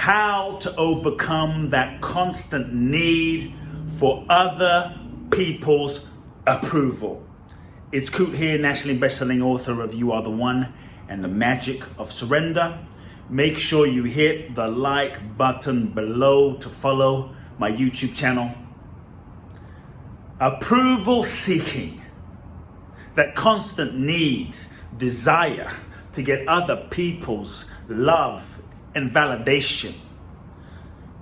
how to overcome that constant need for other people's approval. It's Kute here, nationally best-selling author of You Are the One and the Magic of Surrender. Make sure you hit the like button below to follow my YouTube channel. Approval seeking, that constant need, desire to get other people's love and validation.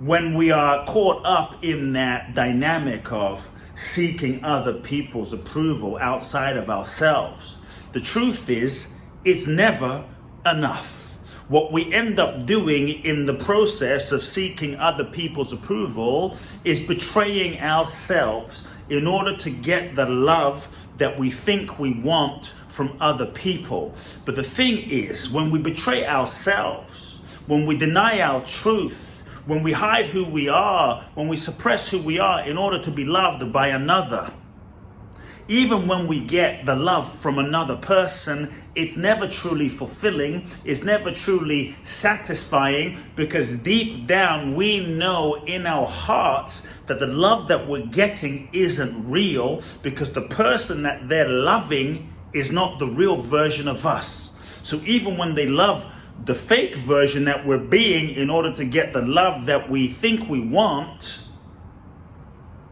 When we are caught up in that dynamic of seeking other people's approval outside of ourselves, the truth is it's never enough. What we end up doing in the process of seeking other people's approval is betraying ourselves in order to get the love that we think we want from other people. But the thing is, when we betray ourselves, when we deny our truth, when we hide who we are, when we suppress who we are in order to be loved by another, even when we get the love from another person, it's never truly fulfilling, it's never truly satisfying, because deep down we know in our hearts that the love that we're getting isn't real, because the person that they're loving is not the real version of us. So even when they love the fake version that we're being in order to get the love that we think we want,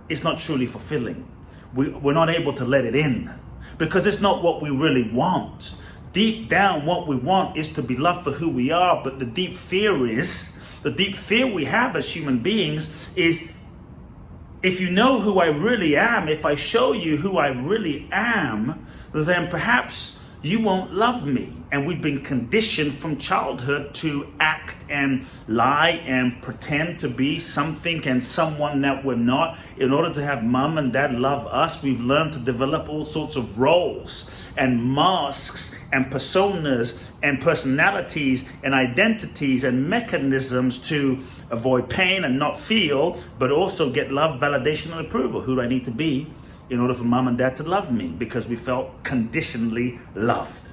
it's not truly fulfilling. We're not able to let it in because it's not what we really want. Deep down, what we want is to be loved for who we are, but the deep fear we have as human beings is, if you know who I really am, if I show you who I really am, then perhaps you won't love me. And we've been conditioned from childhood to act and lie and pretend to be something and someone that we're not. In order to have mom and dad love us, we've learned to develop all sorts of roles and masks and personas and personalities and identities and mechanisms to avoid pain and not feel, but also get love, validation, and approval. Who do I need to be in order for mom and dad to love me? Because we felt conditionally loved.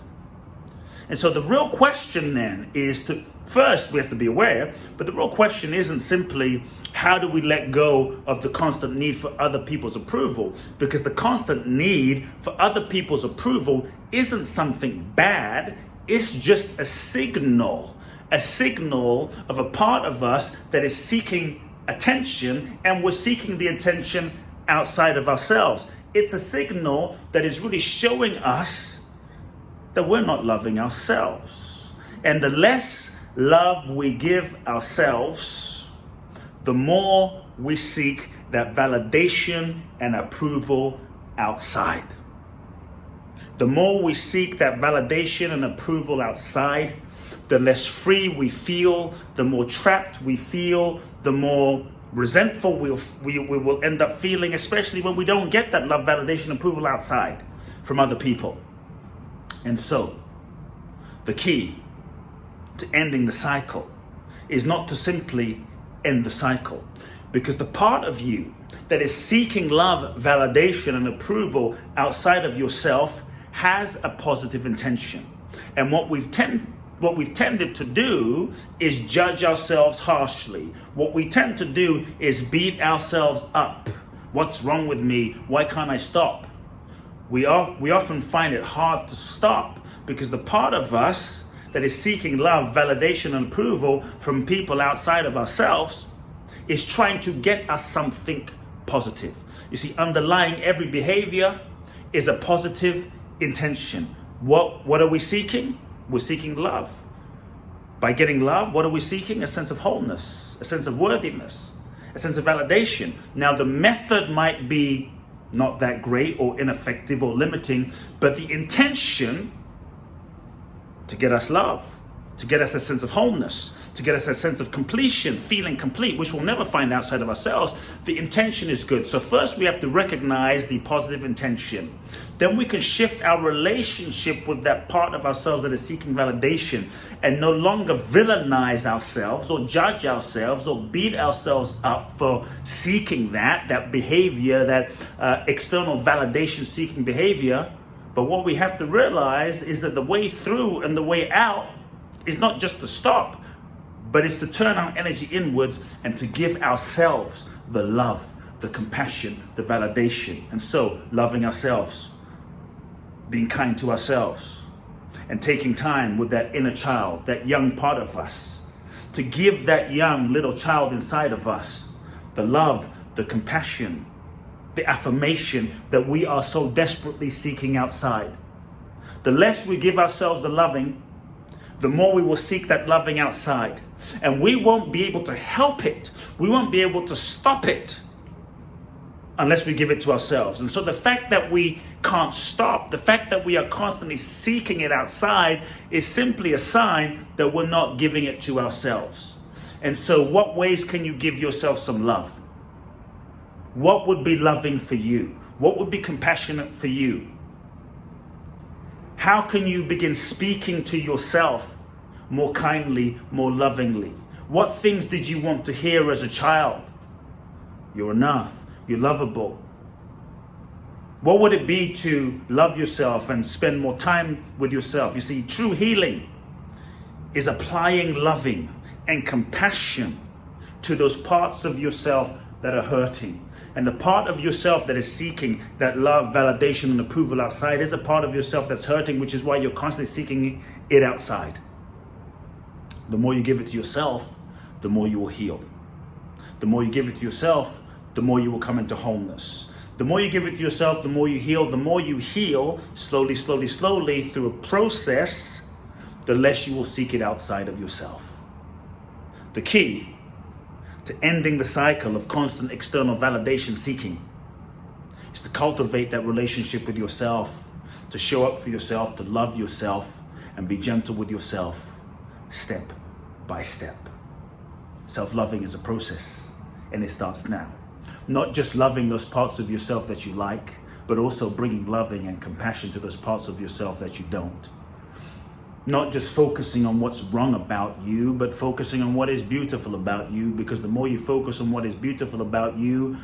And so the real question then is first we have to be aware, but the real question isn't simply how do we let go of the constant need for other people's approval? Because the constant need for other people's approval isn't something bad, it's just a signal of a part of us that is seeking attention, and we're seeking the attention outside of ourselves. It's a signal that is really showing us that we're not loving ourselves. And the less love we give ourselves, the more we seek that validation and approval outside. The more we seek that validation and approval outside, the less free we feel, the more trapped we feel, the more resentful we will end up feeling, especially when we don't get that love, validation, approval outside from other people. And so, the key to ending the cycle is not to simply end the cycle, because the part of you that is seeking love, validation, and approval outside of yourself has a positive intention. And what we've tended to do is judge ourselves harshly. What we tend to do is beat ourselves up. What's wrong with me? Why can't I stop? We often find it hard to stop because the part of us that is seeking love, validation, and approval from people outside of ourselves is trying to get us something positive. You see, underlying every behavior is a positive intention. What are we seeking? We're seeking love. By getting love, what are we seeking? A sense of wholeness, a sense of worthiness, a sense of validation. Now, the method might be not that great or ineffective or limiting, but the intention to get us love, to get us a sense of wholeness, to get us a sense of completion, feeling complete, which we'll never find outside of ourselves, the intention is good. So first we have to recognize the positive intention. Then we can shift our relationship with that part of ourselves that is seeking validation and no longer villainize ourselves or judge ourselves or beat ourselves up for seeking that behavior, that external validation seeking behavior. But what we have to realize is that the way through and the way out is not just to stop, but it's to turn our energy inwards and to give ourselves the love, the compassion, the validation. And so loving ourselves, being kind to ourselves, and taking time with that inner child, that young part of us, to give that young little child inside of us the love, the compassion, the affirmation that we are so desperately seeking outside. The less we give ourselves the loving, the more we will seek that loving outside. And we won't be able to help it. We won't be able to stop it unless we give it to ourselves. And so the fact that we can't stop, the fact that we are constantly seeking it outside, is simply a sign that we're not giving it to ourselves. And so what ways can you give yourself some love? What would be loving for you? What would be compassionate for you? How can you begin speaking to yourself more kindly, more lovingly? What things did you want to hear as a child? You're enough. You're lovable. What would it be to love yourself and spend more time with yourself? You see, true healing is applying loving and compassion to those parts of yourself that are hurting. And the part of yourself that is seeking that love, validation, and approval outside is a part of yourself that's hurting, which is why you're constantly seeking it outside. The more you give it to yourself, the more you will heal. The more you give it to yourself, the more you will come into wholeness. The more you give it to yourself, the more you heal. The more you heal, slowly, slowly, slowly, through a process, the less you will seek it outside of yourself. The key to ending the cycle of constant external validation seeking is to cultivate that relationship with yourself, to show up for yourself, to love yourself, and be gentle with yourself, step by step. Self-loving is a process, and it starts now. Not just loving those parts of yourself that you like, but also bringing loving and compassion to those parts of yourself that you don't. Not just focusing on what's wrong about you, but focusing on what is beautiful about you, because the more you focus on what is beautiful about you,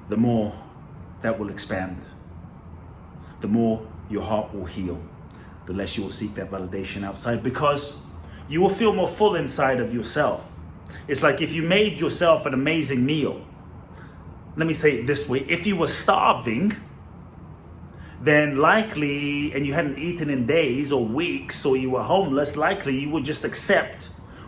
the more that will expand. The more your heart will heal, the less you will seek that validation outside, because you will feel more full inside of yourself. It's like if you made yourself an amazing meal. Let me say it this way. If you were starving, then likely, and you hadn't eaten in days or weeks, or you were homeless, likely you would just accept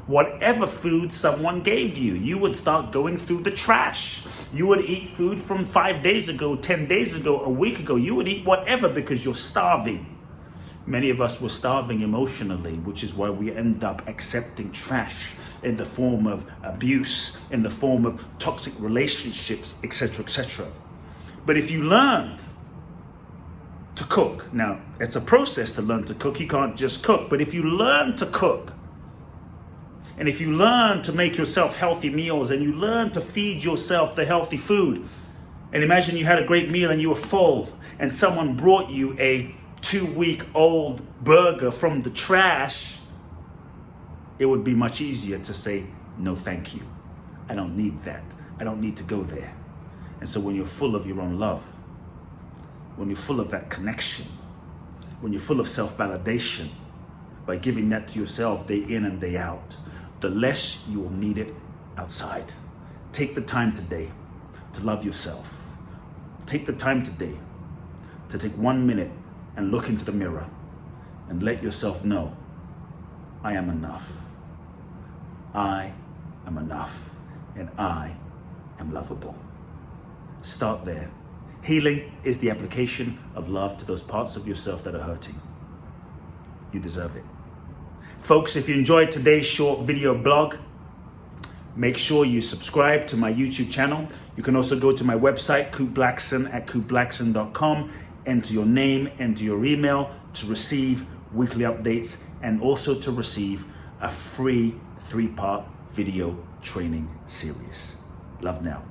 whatever food someone gave you. You would start going through the trash. You would eat food from 5 days ago, 10 days ago, a week ago. You would eat whatever because you're starving. Many of us were starving emotionally, which is why we end up accepting trash in the form of abuse, in the form of toxic relationships, etc., etc. But if you learn to cook, now it's a process to learn to cook. You can't just cook, but if you learn to cook, and if you learn to make yourself healthy meals, and you learn to feed yourself the healthy food, and imagine you had a great meal and you were full, and someone brought you a 2-week-old burger from the trash, it would be much easier to say, no, thank you. I don't need that. I don't need to go there. And so when you're full of your own love, when you're full of that connection, when you're full of self-validation, by giving that to yourself day in and day out, the less you will need it outside. Take the time today to love yourself. Take the time today to take 1 minute and look into the mirror and let yourself know, I am enough. I am enough, and I am lovable. Start there. Healing is the application of love to those parts of yourself that are hurting. You deserve it. Folks, if you enjoyed today's short video blog, make sure you subscribe to my YouTube channel. You can also go to my website, Kute Blackson at kuteblackson.com, enter your name, enter your email to receive weekly updates, and also to receive a free 3-part video training series. Love now.